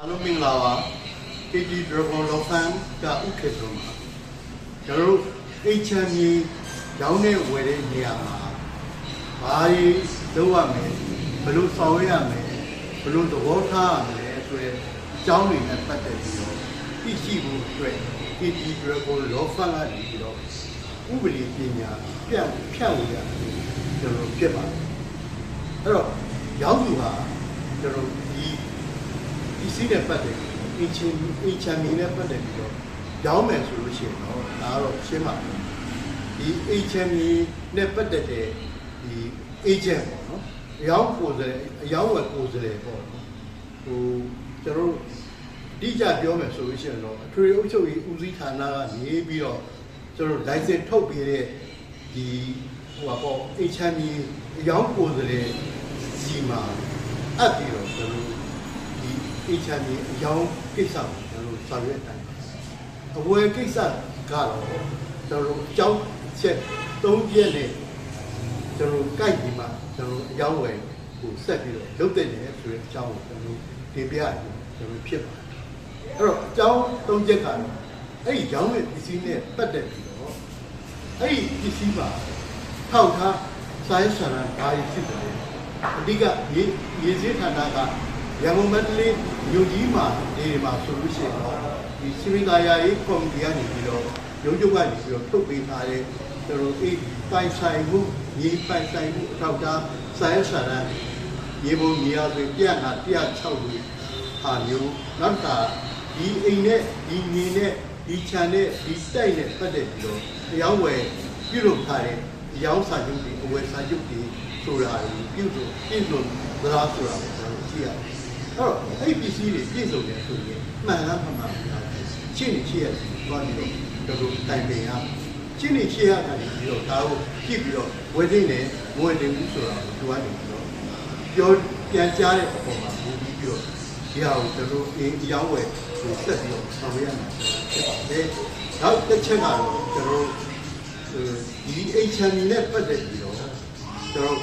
လုံးမင်္ဂလာပါ KT Dragon Law Firm ကဥက္ကဋ္ဌမှာကျွန်တော်တို့ HME ရောင်းနေဝယ်တဲ့နေရာမှာဘာတွေလုပ်ရမလဲဘယ်လိုဆောင်ရွက်ရမလဲဘယ်လိုသဘောထားရမလဲဆိုတဲ့အကြောင်းတွေနဲ့ပတ်သက်ပြီးတော့သိရှိဖို့အတွက် KT Dragon Law Firm ကနေပြီးတော့ဥပဒေပညာဖြန့်ဝေရကျွန်တော်ဖြစ်ပါတယ်အဲ့တော့ရောင်းသူဟာကျွန်တော်ဒီစီးတဲ့ပတ်သက်HME နဲ့ပတ်သက်ပြီးတော့ရောင်းမယ်ဆိုလို့ရှိရင်တော့ဒါကတော့ရှင်းပါပြီဒီ HME နဲ့ပတ်သက်တဲ့ဒီ agent ပေါ့နော်အယောင်းကိုယ်စားအယောင်းဝယ်ကိုယ်စားလေပေါ့နော်ဟိုကျွန်တော်တို့တိကျပြောမယ်ဆိုလို့ရှိရင်တော့အထွေအုပ်ချုပ်ရေးဦးစီးဌာနကနေပြီးတော့ကျွန်တော် license ထုတ်ပေးတဲ့ဒီဟိုပေါ့ HME အယောင်းကိုယ်စားလေစီမှာအပ်ပြီးတော့ကျွန်တော်HME အယောင်ကိစ္စကိုကျွန်တော်ဆောင်ရွက်တိုင်းအဝယ်ကိစ္စကတော့ကျွန်တော်အကြောင်းချက်၃ချက်နဲ့ကျွန်တော်ကြိုက်ပြီးမှကျွန်တော်အယောင်ဝယ်ကိုဆက်ပြီးတော့လုပ်တဲ့နေဆိုတဲ့အကြောင်းကိုကျွန်တော်တင်ပြရတယ်ကျွန်တော်ဖြစ်ပါတယ်အဲ့တော့အကြောင်း၃ချက်ကတော့အဲ့ဒီရောင်းတဲ့ပစ္စည်းနဲ့ပတ်သက်ပြီးတော့အဲ့ဒီပစ္စည်းမှာထောက်ထားစာရေးဆရာဘာတွေဖြစ်တယ်အဓိကရေးစည်းဌာနကရန်ကုန်မန္တလေးမြို့ကြီးမှာနေမှာဆိုလို့ရှိရင်တော့ဒီစီမံသားရေးကော်မတီကနေပြီးတော့ရုံးချုပ်ကနေပြီးတော့ထုတ်ပေးထားတဲ့ကျွန်တော်အေးပိုင်ဆိုင်မှုရေးပိုင်ဆိုင်မှုအထောက်အထားစာရေးစာတမ်းရေပုံမြေအားဖြင့်106လူဟာမျိုးနောက်တာဒီအိမ်နဲ့ဒီမြေနဲ့ဒီခြံနဲ့ဒီတိုက်နဲ့ပတ်သက်ပြီးတော့တရားဝယ်ပြုလုပ်ထားတဲ့အယောင်စာချုပ်တွေအဝယ်စာချုပ်တွေဆိုတာပြုလို့သလားဆိုတာကိုကျွန်တော်ကြည့်ရတယ်အဲ့ဒီပစ္စည်းတွေပြည့်စုံတယ်ဆိုရင်မှန်လားမှန်ပါလားရှင်းနေရှင်းရတယ်သွားပြီးတော့တို့တိုင်ပင်ရရှင်းနေရှင်းရတယ်ပြီးတော့ဒါကိုကြည့်ပြီးတော့ဝယ်သိနေမဝယ်တင်ဘူးဆိုတာကိုတွားနေပြီးတော့ပြောပြန်ကြားတဲ့အပေါ်မှာဘူးပြီးတော့ဒီဟာကိုတို့အင်းကြောင်းဝယ်ကိုဆက်ပြီးတော့ဆောင်ရမှာဖြစ်ပါတယ်နောက်တစ်ချက်ကတော့ကျွန်တော်ဒီ HME နဲ့ပတ်သက်ပြီးတော့ကျွန်တော်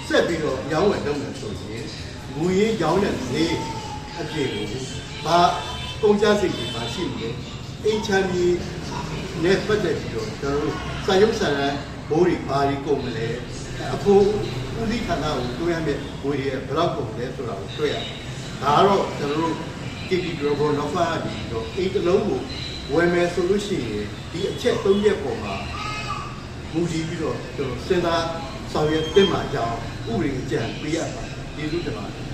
ဆက်ပြီးတော့ရောင်းဝယ်လုပ်မယ်ဆိုရင်ငွေရေးရောင်းတဲ့ဈေးအပြည့်ကိုဘာကုန်ကျစရိတ်တွေပါရှိနေလဲ HME နဲ့ပတ်သက်ပြီးတော့ကျွန်တော်တို့စာရုပ်စာတမ်းဘိုးတွေဘာတွေကုန်မလဲအဖို့ဦးစီးဌာနကိုတွဲရမယ့်ငွေတွေဘယ်လောက်ကုန်လဲဆိုတာကိုတွေ့ရတယ်ဒါကတော့ကျွန်တော်တို့ KT Dragon Law Firm ကနေပြီးတော့အိမ်တစ်လုံးကိုဝယ်မယ်ဆိုလို့ရှိရင်ဒီအချက်၃ချက်ပေါ်မှာမူတည်ပြီးတော့ကျွန်တော်စဉ်းစားဆောင်ရွက်တင်မှာကြောင်းဥပဒေအကြံပေးရပါတယ်ကျေးဇူးတင်ပါတယ်